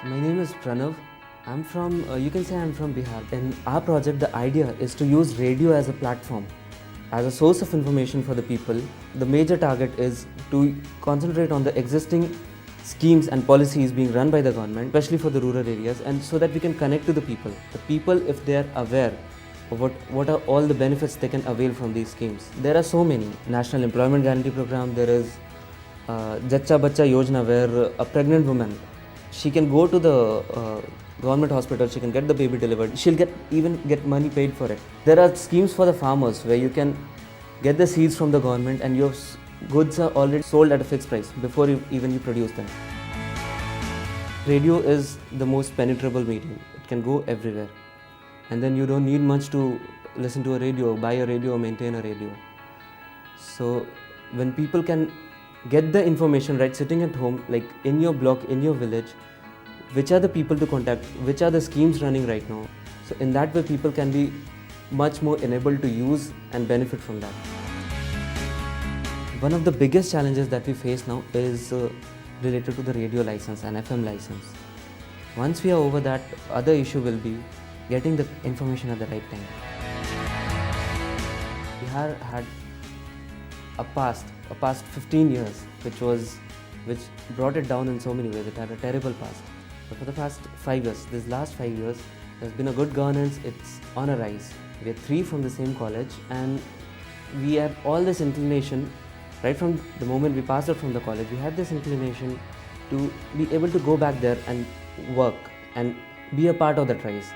My name is Pranav. You can say I'm from Bihar. In our project, the idea is to use radio as a platform, as a source of information for the people. The major target is to concentrate on the existing schemes and policies being run by the government, especially for the rural areas, and so that we can connect to the people. The people, if they are aware of what are all the benefits they can avail from these schemes. There are so many. National Employment Guarantee Program, there is Jacha Bacha Yojana, where a pregnant woman, she can go to the government hospital, she can get the baby delivered, she'll even get money paid for it. There are schemes for the farmers where you can get the seeds from the government and your goods are already sold at a fixed price before you produce them. Radio is the most penetrable medium. It can go everywhere. And then you don't need much to listen to a radio, buy a radio or maintain a radio. So when people can get the information right sitting at home, like in your block, in your village, which are the people to contact, which are the schemes running right now. So in that way people can be much more enabled to use and benefit from that. One of the biggest challenges that we face now is related to the radio license and FM license. Once we are over that, other issue will be getting the information at the right time. Bihar had a past 15 years which brought it down in so many ways. It had a terrible past. But for the past 5 years, this last 5 years, there's been a good governance. It's on a rise. We are 3 from the same college, and we have all this inclination. Right from the moment we passed out from the college, we had this inclination to be able to go back there and work and be a part of that rise.